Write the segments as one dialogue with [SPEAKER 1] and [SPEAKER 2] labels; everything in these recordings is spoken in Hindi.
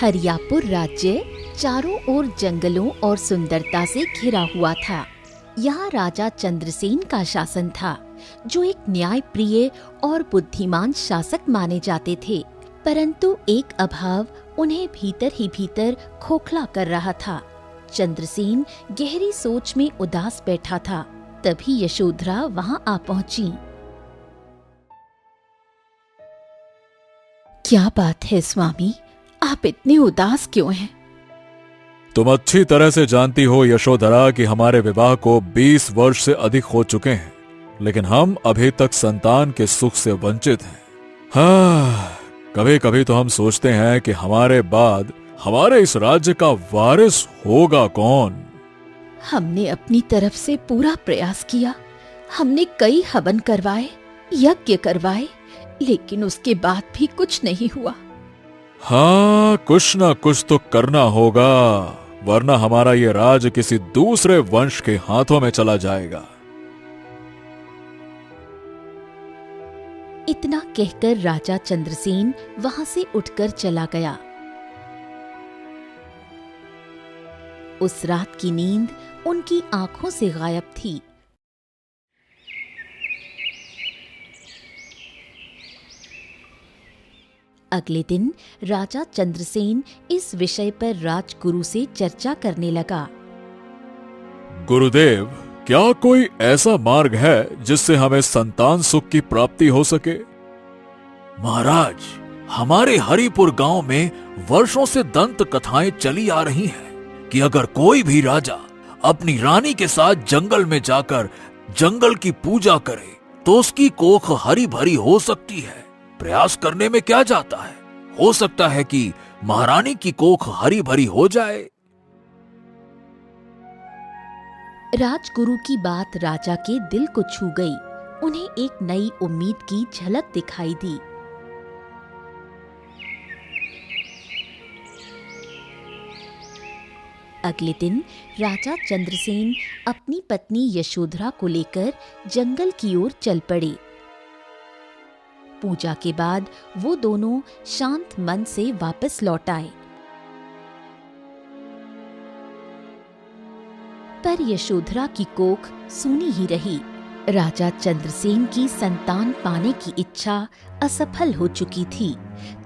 [SPEAKER 1] हरियापुर राज्य चारों ओर जंगलों और सुंदरता से घिरा हुआ था। यहाँ राजा चंद्रसेन का शासन था, जो एक न्यायप्रिय और बुद्धिमान शासक माने जाते थे। परंतु एक अभाव उन्हें भीतर ही भीतर खोखला कर रहा था। चंद्रसेन गहरी सोच में उदास बैठा था। तभी यशोधरा वहाँ आ पहुंची। क्या बात है स्वामी, आप इतने उदास क्यों हैं?
[SPEAKER 2] तुम अच्छी तरह से जानती हो यशोधरा कि हमारे विवाह को 20 वर्ष से अधिक हो चुके हैं, लेकिन हम अभी तक संतान के सुख से वंचित हैं। हाँ, कभी कभी तो हम सोचते हैं कि हमारे बाद हमारे इस राज्य का वारिस होगा कौन।
[SPEAKER 1] हमने अपनी तरफ से पूरा प्रयास किया। हमने कई हवन करवाए, यज्ञ करवाए, लेकिन उसके बाद भी कुछ नहीं हुआ।
[SPEAKER 2] हाँ, कुछ ना कुछ तो करना होगा, वरना हमारा ये राज किसी दूसरे वंश के हाथों में चला जाएगा।
[SPEAKER 1] इतना कहकर राजा चंद्रसेन वहां से उठकर चला गया। उस रात की नींद उनकी आंखों से गायब थी। अगले दिन राजा चंद्रसेन इस विषय पर राजगुरु से चर्चा करने लगा।
[SPEAKER 2] गुरुदेव, क्या कोई ऐसा मार्ग है जिससे हमें संतान सुख की प्राप्ति हो सके?
[SPEAKER 3] महाराज, हमारे हरिपुर गांव में वर्षों से दंत कथाएं चली आ रही हैं कि अगर कोई भी राजा अपनी रानी के साथ जंगल में जाकर जंगल की पूजा करे तो उसकी कोख हरी भरी हो सकती है। प्रयास करने में क्या जाता है, हो सकता है कि महारानी की कोख हरी भरी हो जाए।
[SPEAKER 1] राजगुरु की बात राजा के दिल को छू गई। उन्हें एक नई उम्मीद की झलक दिखाई दी। अगले दिन राजा चंद्रसेन अपनी पत्नी यशोधरा को लेकर जंगल की ओर चल पड़े। पूजा के बाद वो दोनों शांत मन से वापस लौट आए। पर यशोधरा की कोख सूनी ही रही। राजा चंद्रसेन की संतान पाने की इच्छा असफल हो चुकी थी।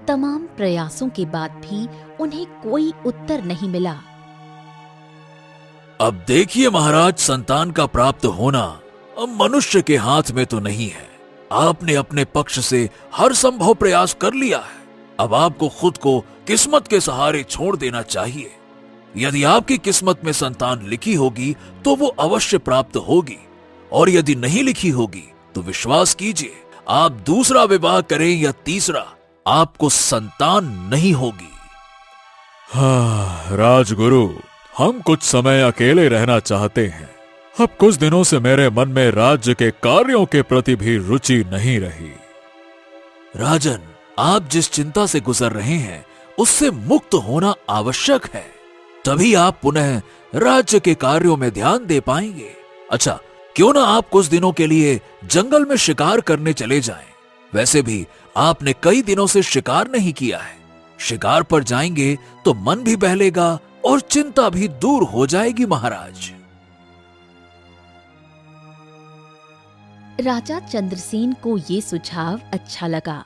[SPEAKER 1] तमाम प्रयासों के बाद भी उन्हें कोई उत्तर नहीं मिला।
[SPEAKER 3] अब देखिए महाराज, संतान का प्राप्त होना अब मनुष्य के हाथ में तो नहीं है। आपने अपने पक्ष से हर संभव प्रयास कर लिया है। अब आपको खुद को किस्मत के सहारे छोड़ देना चाहिए। यदि आपकी किस्मत में संतान लिखी होगी तो वो अवश्य प्राप्त होगी, और यदि नहीं लिखी होगी तो विश्वास कीजिए, आप दूसरा विवाह करें या तीसरा, आपको संतान नहीं होगी।
[SPEAKER 2] हाँ राजगुरु, हम कुछ समय अकेले रहना चाहते हैं। अब कुछ दिनों से मेरे मन में राज्य के कार्यों के प्रति भी रुचि नहीं रही।
[SPEAKER 3] राजन, आप जिस चिंता से गुजर रहे हैं उससे मुक्त होना आवश्यक है, तभी आप पुनः राज्य के कार्यों में ध्यान दे पाएंगे। अच्छा, क्यों ना आप कुछ दिनों के लिए जंगल में शिकार करने चले जाएं। वैसे भी आपने कई दिनों से शिकार नहीं किया है। शिकार पर जाएंगे तो मन भी बहलेगा और चिंता भी दूर हो जाएगी महाराज।
[SPEAKER 1] राजा चंद्रसेन को ये सुझाव अच्छा लगा।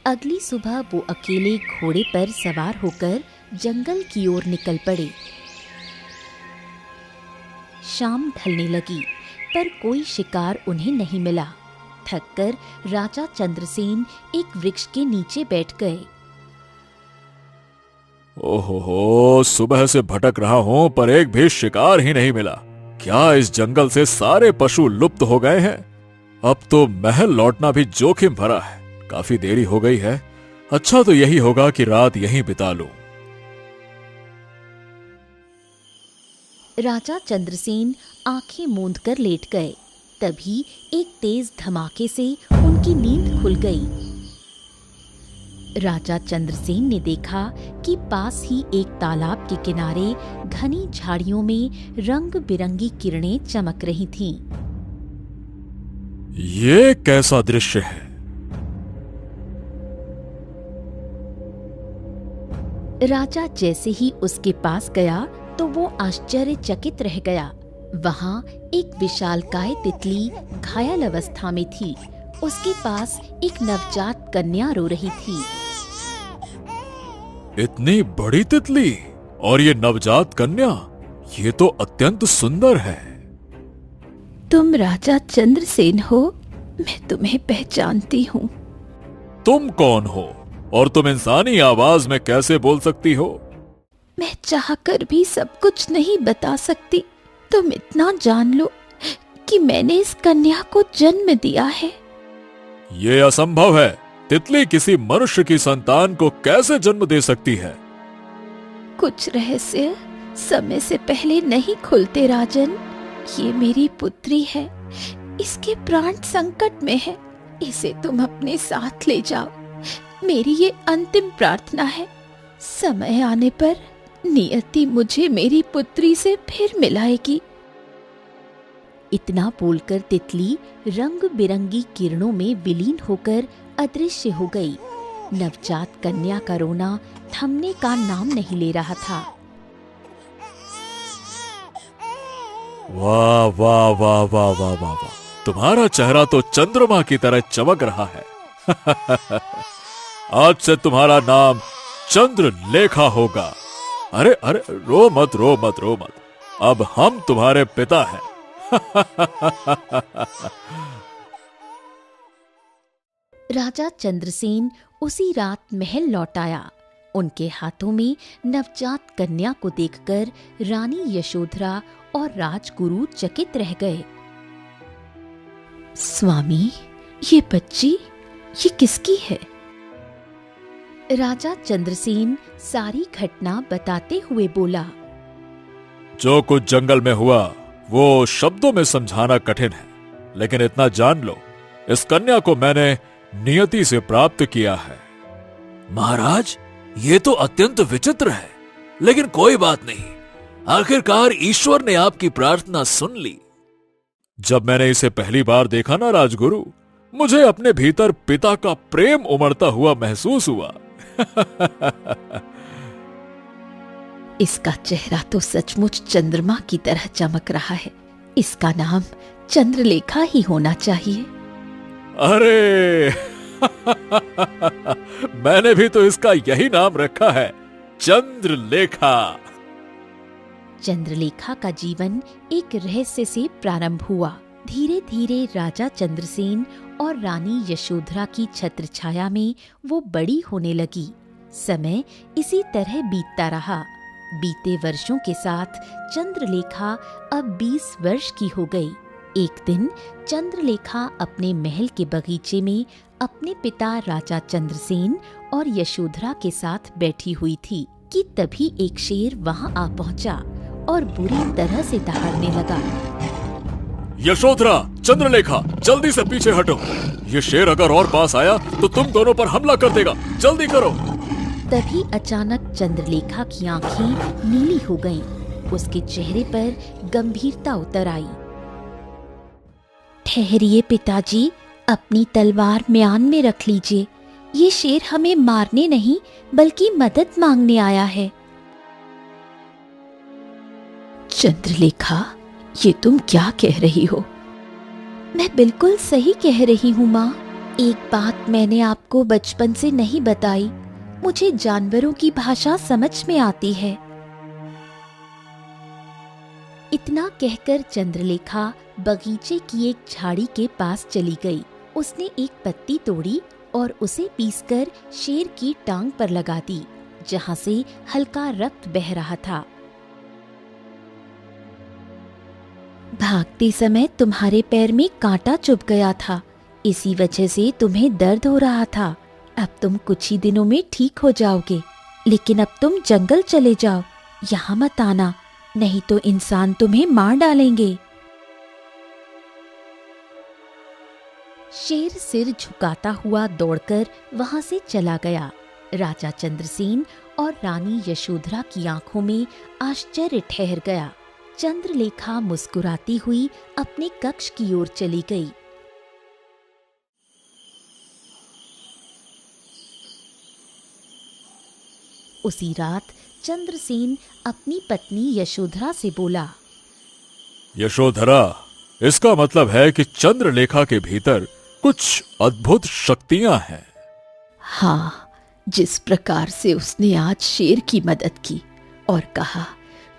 [SPEAKER 1] अगली सुबह वो अकेले घोड़े पर सवार होकर जंगल की ओर निकल पड़े। शाम ढलने लगी, पर कोई शिकार उन्हें नहीं मिला। थककर राजा चंद्रसेन एक वृक्ष के नीचे बैठ गए।
[SPEAKER 2] ओहो, सुबह से भटक रहा हूं पर एक भी शिकार ही नहीं मिला। क्या इस जंगल से सारे पशु लुप्त हो गए हैं? अब तो महल लौटना भी जोखिम भरा है। काफी देरी हो गई है। अच्छा तो यही होगा कि रात यहीं बिता लूं।
[SPEAKER 1] राजा चंद्रसेन आंखें मूंद कर लेट गए। तभी एक तेज धमाके से उनकी नींद खुल गई। राजा चंद्रसेन ने देखा कि पास ही एक तालाब के किनारे घनी झाड़ियों में रंग बिरंगी किरणें चमक रही थीं।
[SPEAKER 2] ये कैसा दृश्य है?
[SPEAKER 1] राजा जैसे ही उसके पास गया तो वो आश्चर्यचकित रह गया। वहाँ एक विशालकाय तितली घायल अवस्था में थी। उसके पास एक नवजात कन्या रो रही थी।
[SPEAKER 2] इतनी बड़ी तितली और ये नवजात कन्या, ये तो अत्यंत सुंदर है।
[SPEAKER 1] तुम राजा चंद्रसेन हो, मैं तुम्हें पहचानती हूँ।
[SPEAKER 2] तुम कौन हो और तुम इंसानी आवाज में कैसे बोल सकती हो?
[SPEAKER 1] मैं चाहकर भी सब कुछ नहीं बता सकती। तुम इतना जान लो कि मैंने इस कन्या को जन्म दिया है।
[SPEAKER 2] ये असंभव है। तितली किसी मनुष्य की संतान को कैसे जन्म दे सकती है?
[SPEAKER 1] कुछ रहस्य समय से पहले नहीं खुलते राजन। ये मेरी पुत्री है, इसके प्राण संकट में है। इसे तुम अपने साथ ले जाओ। मेरी ये अंतिम प्रार्थना है। समय आने पर नियति मुझे मेरी पुत्री से फिर मिलाएगी। इतना बोलकर तितली रंग बिरंगी किरणों में विलीन होकर अदृश्य हो गई। नवजात कन्या का रोना थमने का नाम नहीं ले रहा था।
[SPEAKER 2] वाह वाह वाह वाह वाह वाह वाह, तुम्हारा चेहरा तो चंद्रमा की तरह चमक रहा है। आज से तुम्हारा नाम चंद्रलेखा होगा। अरे अरे, रो मत रो मत रो मत, अब हम तुम्हारे पिता हैं।
[SPEAKER 1] राजा चंद्रसेन उसी रात महल लौट आया। उनके हाथों में नवजात कन्या को देखकर रानी यशोधरा और राजगुरु चकित रह गए। स्वामी, ये बच्ची, ये किसकी है? राजा चंद्रसेन सारी घटना बताते हुए बोला।
[SPEAKER 2] जो कुछ जंगल में हुआ वो शब्दों में समझाना कठिन है, लेकिन इतना जान लो, इस कन्या को मैंने नियति से प्राप्त किया है।
[SPEAKER 3] महाराज, ये तो अत्यंत विचित्र है, लेकिन कोई बात नहीं। आखिरकार ईश्वर ने आपकी प्रार्थना सुन ली।
[SPEAKER 2] जब मैंने इसे पहली बार देखा ना राजगुरु, मुझे अपने भीतर पिता का प्रेम उमड़ता हुआ महसूस हुआ।
[SPEAKER 1] इसका चेहरा तो सचमुच चंद्रमा की तरह चमक रहा है। इसका नाम चंद्रलेखा ही होना चाहिए।
[SPEAKER 2] अरे मैंने भी तो इसका यही नाम रखा है, चंद्रलेखा।
[SPEAKER 1] चंद्रलेखा का जीवन एक रहस्य से प्रारंभ हुआ। धीरे धीरे राजा चंद्रसेन और रानी यशोधरा की छत्रछाया में वो बड़ी होने लगी। समय इसी तरह बीतता रहा। बीते वर्षों के साथ चंद्रलेखा अब 20 वर्ष की हो गई। एक दिन चंद्रलेखा अपने महल के बगीचे में अपने पिता राजा चंद्रसेन और यशोधरा के साथ बैठी हुई थी कि तभी एक शेर वहां आ पहुंचा और बुरी तरह से दहाड़ने लगा।
[SPEAKER 2] यशोधरा, चंद्रलेखा, जल्दी से पीछे हटो। ये शेर अगर और पास आया तो तुम दोनों पर हमला कर देगा। जल्दी करो।
[SPEAKER 1] तभी अचानक चंद्रलेखा की आंखें नीली हो गईं। उसके चेहरे पर गंभीरता उतर आई। ठहरिए पिताजी, अपनी तलवार म्यान में रख लीजिए। ये शेर हमें मारने नहीं बल्कि मदद मांगने आया है। चंद्रलेखा, ये तुम क्या कह रही हो? मैं बिल्कुल सही कह रही हूँ माँ। एक बात मैंने आपको बचपन से नहीं बताई। मुझे जानवरों की भाषा समझ में आती है। इतना कहकर चंद्रलेखा बगीचे की एक झाड़ी के पास चली गई। उसने एक पत्ती तोड़ी और उसे पीसकर शेर की टांग पर लगा दी, जहां से हल्का रक्त बह रहा था। भागते समय तुम्हारे पैर में कांटा चुभ गया था, इसी वजह से तुम्हें दर्द हो रहा था। अब तुम कुछ ही दिनों में ठीक हो जाओगे, लेकिन अब तुम जंगल चले जाओ, यहाँ मत आना, नहीं तो इंसान तुम्हें मार डालेंगे। शेर सिर झुकाता हुआ दौड़कर वहां से चला गया। राजा चंद्रसेन और रानी यशोधरा की आंखों में आश्चर्य ठहर गया। चंद्रलेखा मुस्कुराती हुई अपने कक्ष की ओर चली गई। उसी रात चंद्रसेन अपनी पत्नी यशोधरा से बोला,
[SPEAKER 2] यशोधरा, इसका मतलब है कि चंद्रलेखा के भीतर कुछ अद्भुत शक्तियां हैं।
[SPEAKER 1] हाँ, जिस प्रकार से उसने आज शेर की मदद की और कहा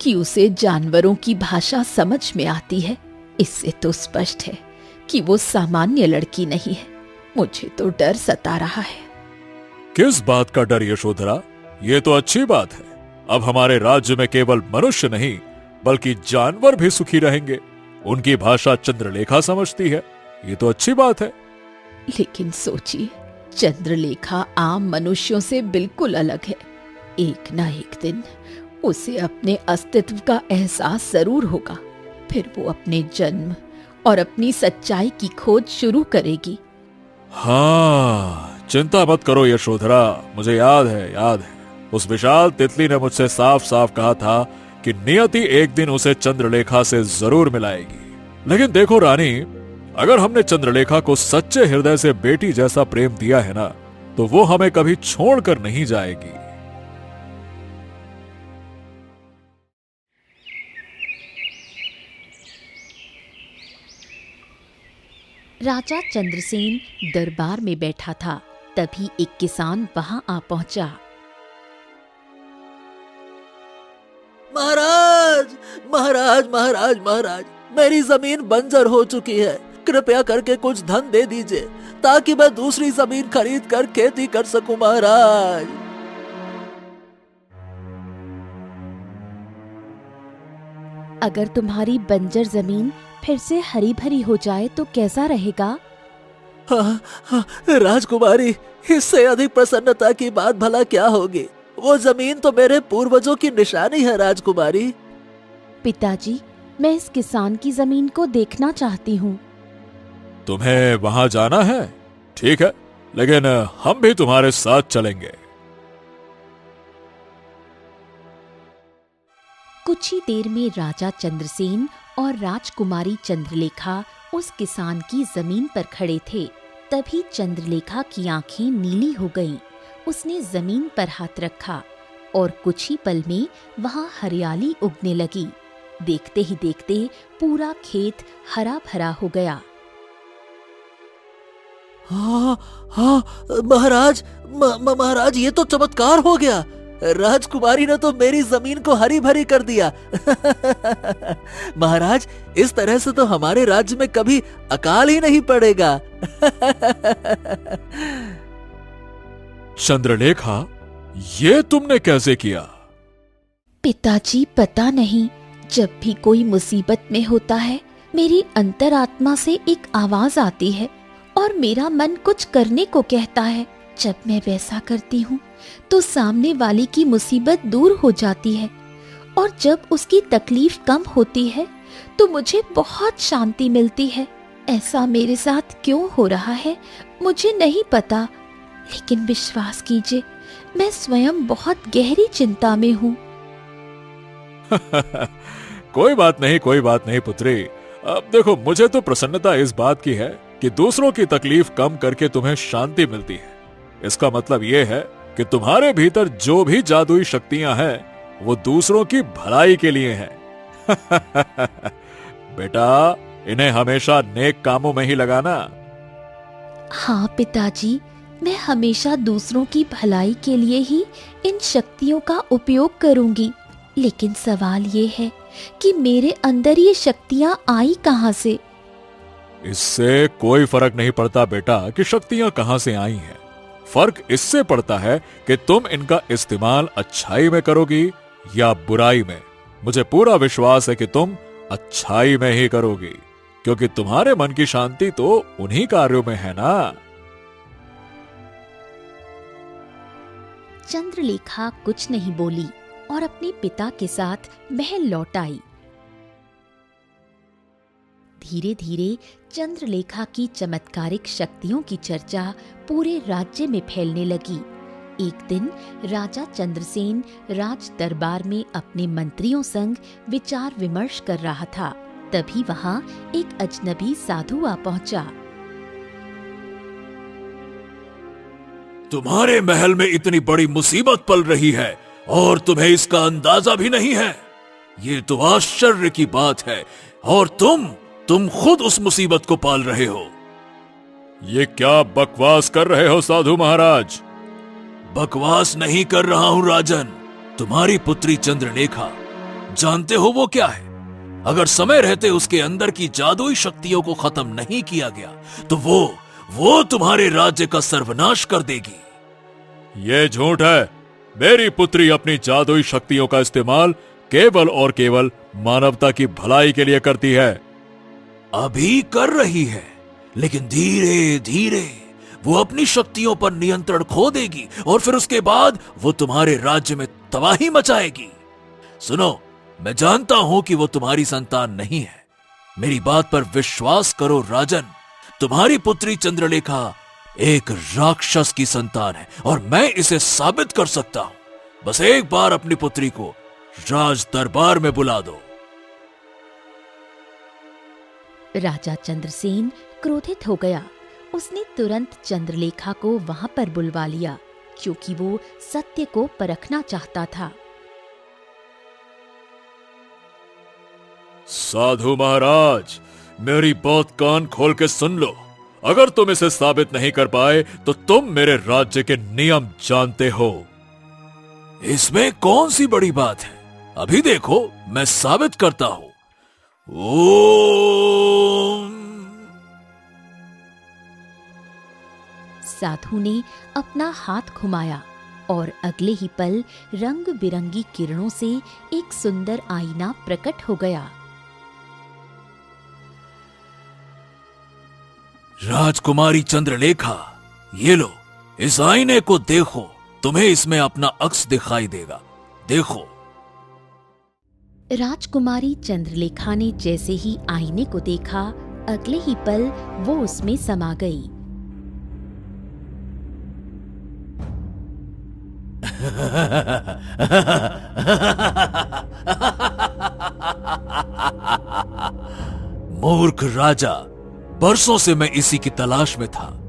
[SPEAKER 1] कि उसे जानवरों की भाषा समझ में आती है, इससे तो स्पष्ट है कि वो सामान्य लड़की नहीं है। मुझे तो डर सता रहा है।
[SPEAKER 2] किस बात का डर यशोधरा? ये तो अच्छी बात है। अब हमारे राज्य में केवल मनुष्य नहीं बल्कि जानवर भी सुखी रहेंगे। उनकी भाषा चंद्रलेखा समझती है, ये तो अच्छी बात है।
[SPEAKER 1] लेकिन सोचिए, चंद्रलेखा आम मनुष्यों से बिल्कुल अलग है। एक ना एक दिन उसे अपने अस्तित्व का एहसास जरूर होगा। फिर वो अपने जन्म और अपनी सच्चाई की खोज शुरू करेगी।
[SPEAKER 2] हाँ, चिंता मत करो यशोधरा, मुझे याद है। उस विशाल तितली ने मुझसे साफ साफ कहा था कि नियति एक दिन उसे चंद्रलेखा से जरूर मिलाएगी। लेकिन देखो रानी, अगर हमने चंद्रलेखा को सच्चे हृदय से बेटी जैसा प्रेम दिया है ना, तो वो हमें कभी छोड़कर नहीं जाएगी।
[SPEAKER 1] राजा चंद्रसेन दरबार में बैठा था, तभी एक किसान वहां आ पहुंचा।
[SPEAKER 3] महाराज, महाराज, महाराज, महाराज, मेरी जमीन बंजर हो चुकी है। कृपया करके कुछ धन दे दीजिए ताकि मैं दूसरी जमीन खरीद कर खेती कर सकूं महाराज।
[SPEAKER 1] अगर तुम्हारी बंजर जमीन फिर से हरी भरी हो जाए तो कैसा रहेगा?
[SPEAKER 3] हाँ, राजकुमारी, इससे अधिक प्रसन्नता की बात भला क्या होगी? वो जमीन तो मेरे पूर्वजों की निशानी है राजकुमारी।
[SPEAKER 1] पिताजी, मैं इस किसान की जमीन को देखना चाहती हूँ।
[SPEAKER 2] तुम्हें वहां जाना है? ठीक है, लेकिन हम भी तुम्हारे साथ चलेंगे।
[SPEAKER 1] कुछ ही देर में राजा चंद्रसेन और राजकुमारी चंद्रलेखा उस किसान की जमीन पर खड़े थे। तभी चंद्रलेखा की आंखें नीली हो गईं। उसने जमीन पर हाथ रखा और कुछ ही पल में वहां हरियाली उगने लगी। देखते ही देखते पूरा खेत हरा भरा हो गया।
[SPEAKER 3] हाँ, हाँ, महाराज, महाराज, ये तो चमत्कार हो गया। राजकुमारी ने तो मेरी जमीन को हरी भरी कर दिया। महाराज, इस तरह से तो हमारे राज्य में कभी अकाल ही नहीं पड़ेगा।
[SPEAKER 2] चंद्रलेखा, ये तुमने कैसे किया?
[SPEAKER 1] पिताजी, पता नहीं, जब भी कोई मुसीबत में होता है, मेरी अंतरात्मा से एक आवाज आती है और मेरा मन कुछ करने को कहता है। जब मैं वैसा करती हूँ तो सामने वाले की मुसीबत दूर हो जाती है और जब उसकी तकलीफ कम होती है तो मुझे बहुत शांति मिलती है। ऐसा मेरे साथ क्यों हो रहा है मुझे नहीं पता, लेकिन विश्वास कीजिए, मैं स्वयं बहुत गहरी चिंता में हूँ।
[SPEAKER 2] कोई बात नहीं पुत्री। अब देखो, मुझे तो प्रसन्नता इस बात की है कि दूसरों की तकलीफ कम करके तुम्हें शांति मिलती है। इसका मतलब यह है कि तुम्हारे भीतर जो भी जादुई शक्तियां हैं वो दूसरों की भलाई के लिए हैं। बेटा, इन्हें हमेशा नेक कामों में ही लगाना।
[SPEAKER 1] हाँ पिताजी, मैं हमेशा दूसरों की भलाई के लिए ही इन शक्तियों का उपयोग करूंगी। लेकिन सवाल ये है कि मेरे अंदर ये शक्तियां आई कहां से?
[SPEAKER 2] इससे कोई फर्क नहीं पड़ता बेटा कि शक्तियां कहां से आई हैं। फर्क इससे पड़ता है कि तुम इनका इस्तेमाल अच्छाई में करोगी या बुराई में। मुझे पूरा विश्वास है कि तुम अच्छाई में ही करोगी, क्योंकि तुम्हारे मन की शांति तो उन्हीं कार्यों में है ना।
[SPEAKER 1] चंद्रलेखा कुछ नहीं बोली और अपने पिता के साथ महल लौट आई। धीरे धीरे चंद्रलेखा की चमत्कारिक शक्तियों की चर्चा पूरे राज्य में फैलने लगी। एक दिन राजा चंद्रसेन राज दरबार में अपने मंत्रियों संग विचार विमर्श कर रहा था। तभी वहां एक अजनबी साधु आ पहुंचा।
[SPEAKER 3] तुम्हारे महल में इतनी बड़ी मुसीबत पल रही है और तुम्हें इसका अंदाजा भी नहीं है। ये तो आश्चर्य की बात है, और तुम खुद उस मुसीबत को पाल रहे हो।
[SPEAKER 2] ये क्या बकवास कर रहे हो साधु महाराज?
[SPEAKER 3] बकवास नहीं कर रहा हूं राजन। तुम्हारी पुत्री चंद्रलेखा, जानते हो वो क्या है? अगर समय रहते उसके अंदर की जादुई शक्तियों को खत्म नहीं किया गया तो वो तुम्हारे राज्य का सर्वनाश कर देगी।
[SPEAKER 2] ये झूठ है। मेरी पुत्री अपनी जादुई शक्तियों का इस्तेमाल केवल और केवल मानवता की भलाई के लिए करती है।
[SPEAKER 3] अभी कर रही है, लेकिन धीरे धीरे वो अपनी शक्तियों पर नियंत्रण खो देगी और फिर उसके बाद वो तुम्हारे राज्य में तबाही मचाएगी। सुनो, मैं जानता हूं कि वो तुम्हारी संतान नहीं है। मेरी बात पर विश्वास करो राजन, तुम्हारी पुत्री चंद्रलेखा एक राक्षस की संतान है और मैं इसे साबित कर सकता हूं। बस एक बार अपनी पुत्री को राज दरबार में बुला दो।
[SPEAKER 1] राजा चंद्रसेन क्रोधित हो गया। उसने तुरंत चंद्रलेखा को वहां पर बुलवा लिया, क्योंकि वो सत्य को परखना चाहता था।
[SPEAKER 2] साधु महाराज, मेरी बात कान खोल के सुन लो। अगर तुम इसे साबित नहीं कर पाए तो तुम मेरे राज्य के नियम जानते हो।
[SPEAKER 3] इसमें कौन सी बड़ी बात है? अभी देखो, मैं साबित करता हूं। ओम।
[SPEAKER 1] साधु ने अपना हाथ घुमाया और अगले ही पल रंग बिरंगी किरणों से एक सुंदर आईना प्रकट हो गया।
[SPEAKER 3] राजकुमारी चंद्रलेखा, ये लो, इस आईने को देखो। तुम्हें इसमें अपना अक्स दिखाई देगा। देखो।
[SPEAKER 1] राजकुमारी चंद्रलेखा ने जैसे ही आईने को देखा, अगले ही पल वो उसमें समा गई।
[SPEAKER 3] मूर्ख राजा, बरसों से मैं इसी की तलाश में था।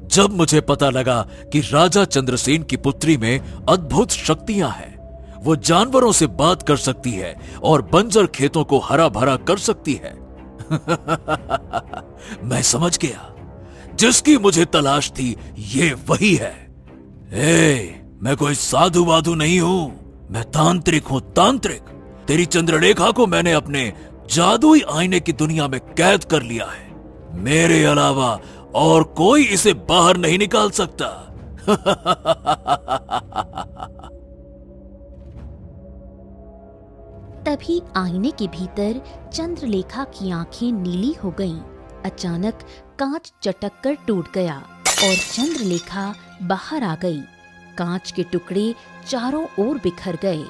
[SPEAKER 3] जब मुझे पता लगा कि राजा चंद्रसेन की पुत्री में अद्भुत शक्तियां हैं, वो जानवरों से बात कर सकती है और बंजर खेतों को हरा भरा कर सकती है। मैं समझ गया, जिसकी मुझे तलाश थी ये वही है। मैं कोई साधु वाधु नहीं हूं, मैं तांत्रिक हूं, तांत्रिक। तेरी चंद्रलेखा को मैंने अपने जादुई आईने की दुनिया में कैद कर लिया है। मेरे अलावा और कोई इसे बाहर नहीं निकाल सकता।
[SPEAKER 1] तभी आईने के भीतर चंद्रलेखा की आंखें नीली हो गईं। अचानक कांच चटक कर टूट गया और चंद्रलेखा बाहर आ गई। कांच के टुकड़े चारों ओर बिखर गए।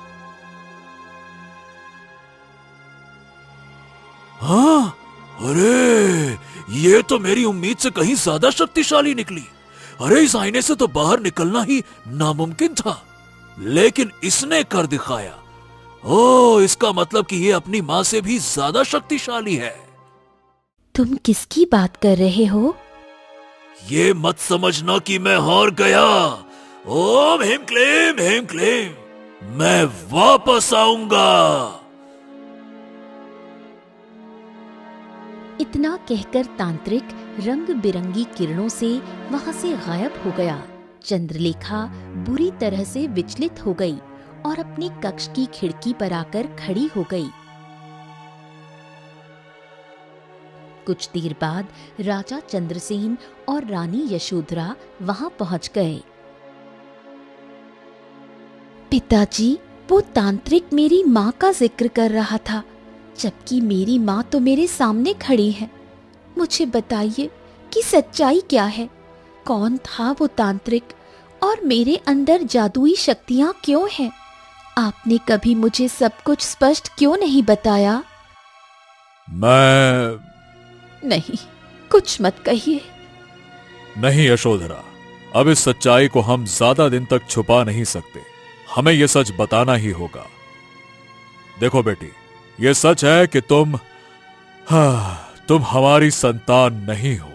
[SPEAKER 3] हाँ, अरे ये तो मेरी उम्मीद से कहीं ज्यादा शक्तिशाली निकली। अरे इस आईने से तो बाहर निकलना ही नामुमकिन था, लेकिन इसने कर दिखाया। ओह, इसका मतलब कि ये अपनी मां से भी ज्यादा शक्तिशाली है।
[SPEAKER 1] तुम किसकी बात कर रहे हो?
[SPEAKER 3] ये मत समझना कि मैं हार गया। ओम ह्रीं क्लीं, मैं वापस आऊंगा।
[SPEAKER 1] इतना कहकर तांत्रिक रंग बिरंगी किरणों से वहां से गायब हो गया। चंद्रलेखा बुरी तरह से विचलित हो गई और अपने कक्ष की खिड़की पर आकर खड़ी हो गई। कुछ देर बाद राजा चंद्रसेन और रानी यशोधरा वहां पहुंच गए। पिताजी, वो तांत्रिक मेरी माँ का जिक्र कर रहा था, जबकि मेरी माँ तो मेरे सामने खड़ी है। मुझे बताइए कि सच्चाई क्या है? कौन था वो तांत्रिक और मेरे अंदर जादुई शक्तियाँ क्यों हैं? आपने कभी मुझे सब कुछ स्पष्ट क्यों नहीं बताया? नहीं, कुछ मत कहिए।
[SPEAKER 2] नहीं यशोधरा, अब इस सच्चाई को हम ज्यादा दिन तक छुपा नहीं सकते। हमें यह सच बताना ही होगा। देखो बेटी, यह सच है कि तुम हमारी संतान नहीं हो।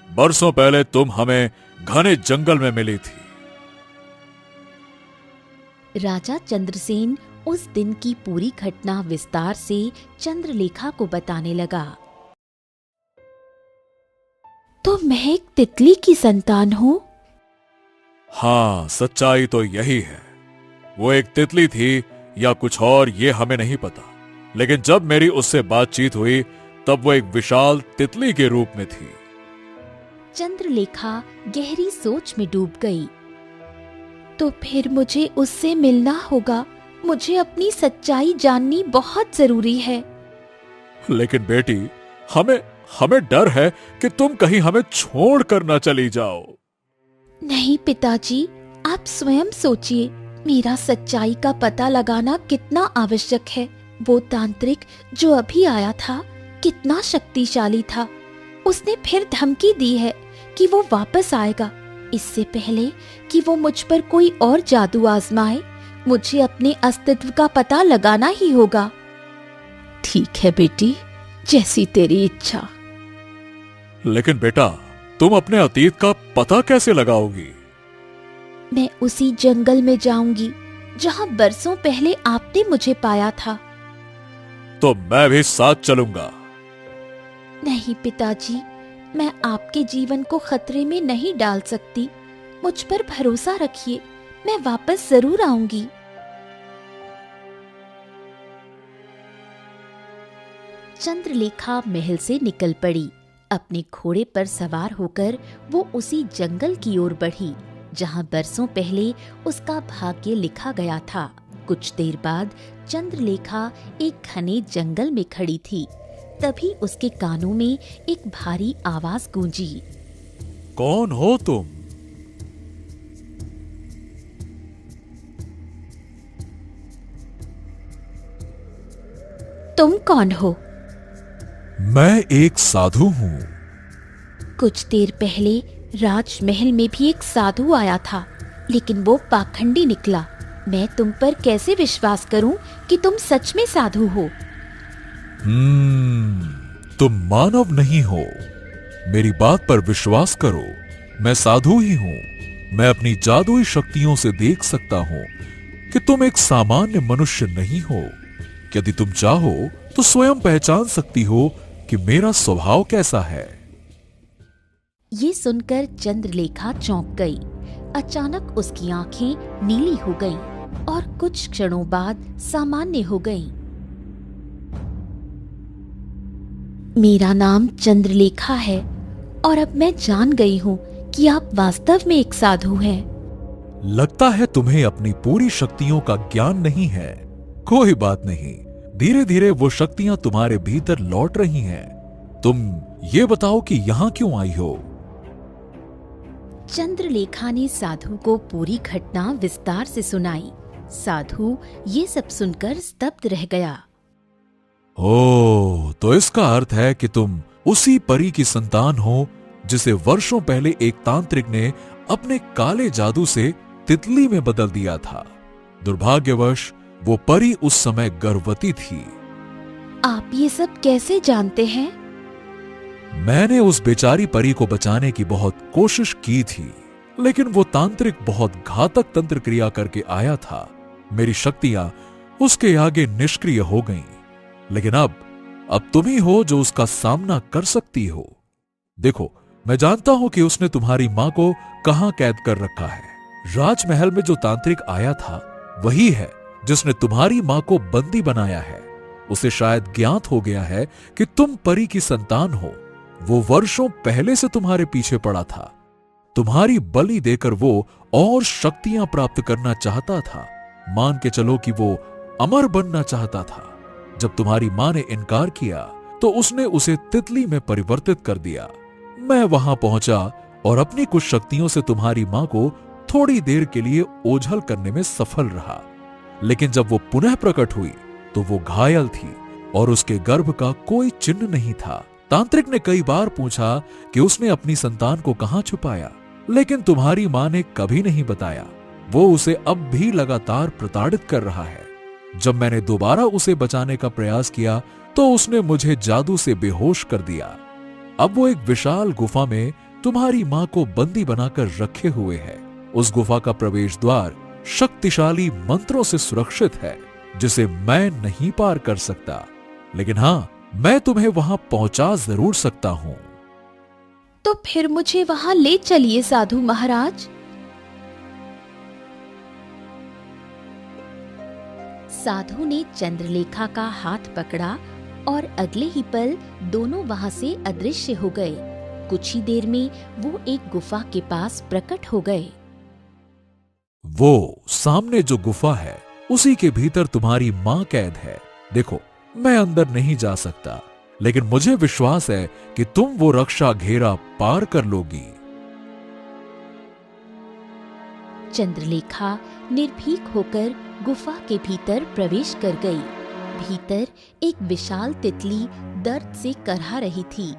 [SPEAKER 2] बरसों पहले तुम हमें घने जंगल में मिली थी।
[SPEAKER 1] राजा चंद्रसेन उस दिन की पूरी घटना विस्तार से चंद्रलेखा को बताने लगा। तो मैं एक तितली की संतान हूँ?
[SPEAKER 2] हाँ, सच्चाई तो यही है। वो एक तितली थी या कुछ और, ये हमें नहीं पता, लेकिन जब मेरी उससे बातचीत हुई तब वो एक विशाल तितली के रूप में थी।
[SPEAKER 1] चंद्रलेखा गहरी सोच में डूब गई। तो फिर मुझे उससे मिलना होगा। मुझे अपनी सच्चाई जाननी बहुत जरूरी है।
[SPEAKER 2] लेकिन बेटी, हमें डर है कि तुम कहीं हमें छोड़ कर न चली जाओ।
[SPEAKER 1] नहीं पिताजी, आप स्वयं सोचिए, मेरा सच्चाई का पता लगाना कितना आवश्यक है। वो तांत्रिक जो अभी आया था कितना शक्तिशाली था। उसने फिर धमकी दी है कि वो वापस आएगा। इससे पहले कि वो मुझ पर कोई और जादू आजमाए, मुझे अपने अस्तित्व का पता लगाना ही होगा। ठीक है बेटी, जैसी तेरी इच्छा।
[SPEAKER 2] लेकिन बेटा, तुम अपने अतीत का पता कैसे लगाओगी?
[SPEAKER 1] मैं उसी जंगल में जाऊंगी जहां बरसों पहले आपने मुझे पाया था।
[SPEAKER 2] तो मैं भी साथ चलूंगा।
[SPEAKER 1] नहीं पिताजी, मैं आपके जीवन को खतरे में नहीं डाल सकती। मुझ पर भरोसा रखिए, मैं वापस जरूर आऊंगी। चंद्रलेखा महल से निकल पड़ी। अपने घोड़े पर सवार होकर वो उसी जंगल की ओर बढ़ी जहां बरसों पहले उसका भाग्य लिखा गया था। कुछ देर बाद चंद्रलेखा एक घने जंगल में खड़ी थी। तभी उसके कानों में एक भारी आवाज गूंजी।
[SPEAKER 2] कौन हो तुम?
[SPEAKER 1] तुम कौन हो?
[SPEAKER 2] मैं एक साधु हूँ।
[SPEAKER 1] कुछ देर पहले राजमहल में भी एक साधु आया था, लेकिन वो पाखंडी निकला। मैं तुम पर कैसे विश्वास करूं कि तुम सच में साधु हो?
[SPEAKER 2] तुम मानव नहीं हो। मेरी बात पर विश्वास करो, मैं साधु ही हूँ। मैं अपनी जादुई शक्तियों से देख सकता हूँ कि तुम एक सामान्य मनुष्य नहीं हो। यदि तुम चाहो तो स्वयं पहचान सकती हो कि मेरा स्वभाव कैसा है।
[SPEAKER 1] ये सुनकर चंद्रलेखा चौंक गई। अचानक उसकी आंखें नीली हो गईं और कुछ क्षणों बाद सामान्य हो गईं। मेरा नाम चंद्रलेखा है और अब मैं जान गई हूँ कि आप वास्तव में एक साधु हैं।
[SPEAKER 2] लगता है तुम्हें अपनी पूरी शक्तियों का ज्ञान नहीं है। कोई बात नहीं, धीरे धीरे वो शक्तियां तुम्हारे भीतर लौट रही हैं। तुम ये बताओ कि यहाँ क्यों आई हो?
[SPEAKER 1] चंद्रलेखा ने साधु को पूरी घटना विस्तार से सुनाई। साधु ये सब सुनकर स्तब्ध रह गया।
[SPEAKER 2] ओह, तो इसका अर्थ है कि तुम उसी परी की संतान हो जिसे वर्षों पहले एक तांत्रिक ने अपने काले जादू से तितली में बदल दिया था। दुर्भाग्यवश वो परी उस समय गर्भवती थी।
[SPEAKER 1] आप ये सब कैसे जानते हैं?
[SPEAKER 2] मैंने उस बेचारी परी को बचाने की बहुत कोशिश की थी, लेकिन वो तांत्रिक बहुत घातक तंत्र क्रिया करके आया था। मेरी शक्तियां उसके आगे निष्क्रिय हो गईं। लेकिन अब तुम ही हो जो उसका सामना कर सकती हो। देखो, मैं जानता हूं कि उसने तुम्हारी मां को कहां कैद कर रखा है। राजमहल में जो तांत्रिक आया था वही है जिसने तुम्हारी मां को बंदी बनाया है। उसे शायद ज्ञात हो गया है कि तुम परी की संतान हो। वो वर्षों पहले से तुम्हारे पीछे पड़ा था। तुम्हारी बलि देकर वो और शक्तियां प्राप्त करना चाहता था। मान के चलो कि वो अमर बनना चाहता था। जब तुम्हारी मां ने इनकार किया तो उसने उसे तितली में परिवर्तित कर दिया। मैं वहां पहुंचा और अपनी कुछ शक्तियों से तुम्हारी मां को थोड़ी देर के लिए ओझल करने में सफल रहा। लेकिन जब वो पुनः प्रकट हुई तो वो घायल थी और उसके गर्भ का कोई चिन्ह नहीं था। तांत्रिक ने कई बार पूछा कि उसने अपनी संतान को कहां छुपाया, लेकिन तुम्हारी मां ने कभी नहीं बताया। वो उसे अब भी लगातार प्रताड़ित कर रहा है। जब मैंने दोबारा उसे बचाने का प्रयास किया तो उसने मुझे जादू से बेहोश कर दिया। अब वो एक विशाल गुफा में तुम्हारी मां को बंदी बनाकर रखे हुए है। उस गुफा का प्रवेश द्वार शक्तिशाली मंत्रों से सुरक्षित है जिसे मैं नहीं पार कर सकता, लेकिन हां, मैं तुम्हें वहां पहुंचा जरूर सकता हूं।
[SPEAKER 1] तो फिर मुझे वहां ले चलिए साधु महाराज। साधु ने चंद्रलेखा का हाथ पकड़ा और अगले ही पल दोनों वहां से अदृश्य हो गए। कुछ ही देर में वो एक गुफा के पास प्रकट हो गए।
[SPEAKER 2] वो सामने जो गुफा है उसी के भीतर तुम्हारी मां कैद है। देखो, मैं अंदर नहीं जा सकता, लेकिन मुझे विश्वास है कि तुम वो रक्षा घेरा पार कर लोगी।
[SPEAKER 1] चंद्रलेखा निर्भीक होकर गुफा के भीतर प्रवेश कर गई। भीतर एक विशाल तितली दर्द से करहा रही थी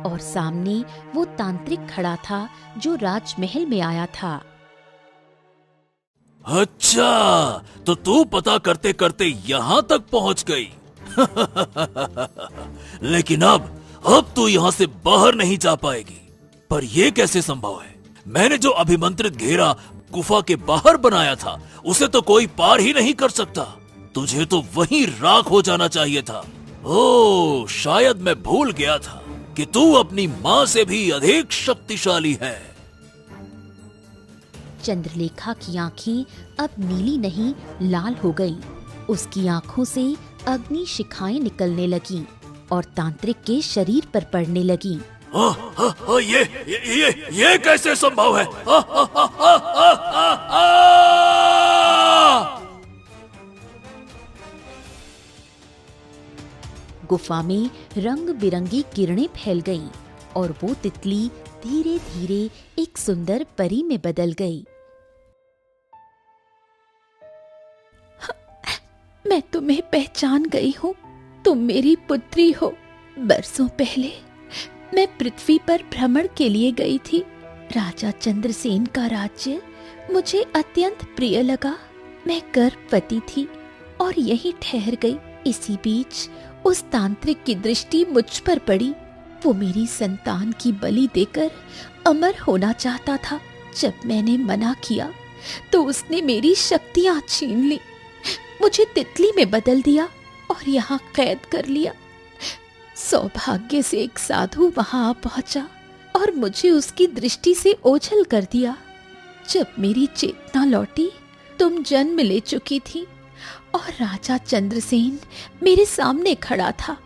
[SPEAKER 1] और सामने वो तांत्रिक खड़ा था जो राजमहल में आया था।
[SPEAKER 3] अच्छा, तो तू पता करते करते यहां तक पहुंच गई। लेकिन अब तू यहां से बाहर नहीं जा पाएगी। पर यह कैसे संभव है? मैंने जो अभिमंत्रित घेरा गुफा के बाहर बनाया था उसे तो कोई पार ही नहीं कर सकता। तुझे तो वहीं राख हो जाना चाहिए था। ओह, शायद मैं भूल गया था कि तू अपनी मां से भी अधिक शक्तिशाली है।
[SPEAKER 1] चंद्रलेखा की आंखें अब नीली नहीं लाल हो गईं। उसकी आंखों से अग्नि शिखाएं निकलने लगीं और तांत्रिक के शरीर पर पड़ने लगीं।
[SPEAKER 3] ये कैसे संभव है?
[SPEAKER 1] गुफा में रंग बिरंगी किरणें फैल गईं और वो तितली धीरे धीरे एक सुंदर परी में बदल गई। मैं तुम्हें पहचान गई हूँ। तुम मेरी पुत्री हो। बरसों पहले मैं पृथ्वी पर भ्रमण के लिए गई थी। राजा चंद्रसेन का राज्य मुझे अत्यंत प्रिय लगा। मैं गर्भवती थी और यहीं ठहर गई। इसी बीच उस तांत्रिक की दृष्टि मुझ पर पड़ी। वो मेरी संतान की बलि देकर अमर होना चाहता था। जब मैंने मना किया तो उसने मेरी शक्तियां छीन ली, मुझे तितली में बदल दिया और यहाँ कैद कर लिया। सौभाग्य से एक साधु वहां आ पहुंचा और मुझे उसकी दृष्टि से ओझल कर दिया। जब मेरी चेतना लौटी, तुम जन्म ले चुकी थी और राजा चंद्रसेन मेरे सामने खड़ा था।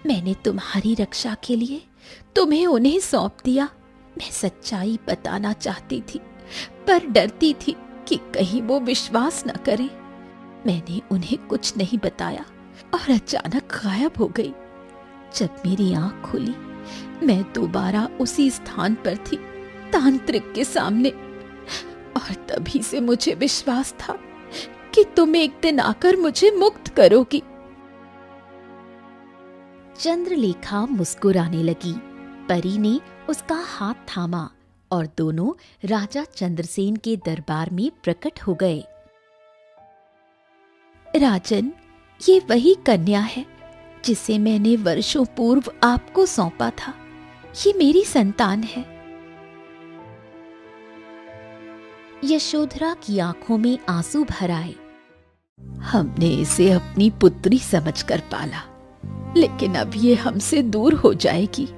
[SPEAKER 1] मैंने तुम्हारी रक्षा के लिए तुम्हें उन्हें सौंप दिया। मैं सच्चाई बताना चाहती थी, पर डरती थी कि कहीं वो विश्वास न करें। मैंने उन्हें कुछ नहीं बताया और अचानक गायब हो गई। जब मेरी आंख खुली, मैं दोबारा उसी स्थान पर थी, तांत्रिक के सामने। और तभी से मुझे विश्वास था कि तुम एक दिन आकर मुझे मुक्त करोगी। चंद्रलेखा मुस्कुराने लगी। परी ने उसका हाथ थामा और दोनों राजा चंद्रसेन के दरबार में प्रकट हो गए। राजन, ये वही कन्या है जिसे मैंने वर्षों पूर्व आपको सौंपा था। ये मेरी संतान है। यशोधरा की आंखों में आंसू भर आए। हमने इसे अपनी पुत्री समझकर पाला, लेकिन अब ये हमसे दूर हो जाएगी।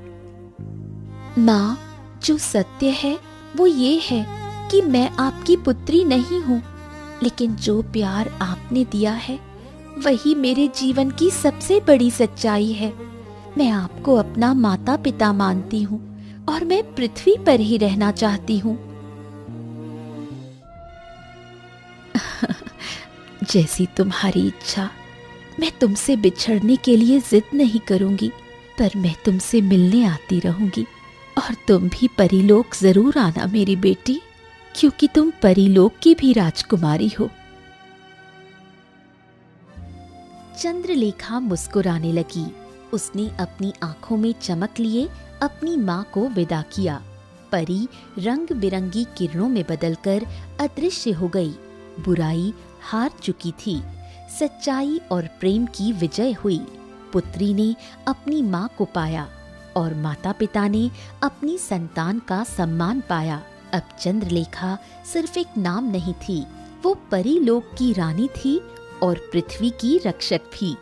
[SPEAKER 1] माँ, जो सत्य है वो ये है कि मैं आपकी पुत्री नहीं हूँ, लेकिन जो प्यार आपने दिया है वही मेरे जीवन की सबसे बड़ी सच्चाई है। मैं आपको अपना माता पिता मानती हूँ और मैं पृथ्वी पर ही रहना चाहती हूँ। जैसी तुम्हारी इच्छा। मैं तुमसे बिछड़ने के लिए जिद नहीं करूंगी, पर मैं तुमसे मिलने आती रहूंगी। और तुम भी परीलोक जरूर आना मेरी बेटी, क्योंकि तुम परीलोक की भी राजकुमारी हो। चंद्रलेखा मुस्कुराने लगी। उसने अपनी आंखों में चमक लिए अपनी माँ को विदा किया। परी रंग बिरंगी किरणों में बदलकर अदृश्य हो गई। बुराई हार चुकी थी। सच्चाई और प्रेम की विजय हुई। पुत्री ने अपनी माँ को पाया और माता पिता ने अपनी संतान का सम्मान पाया। अब चंद्रलेखा सिर्फ एक नाम नहीं थी, वो परी लोक की रानी थी और पृथ्वी की रक्षक भी।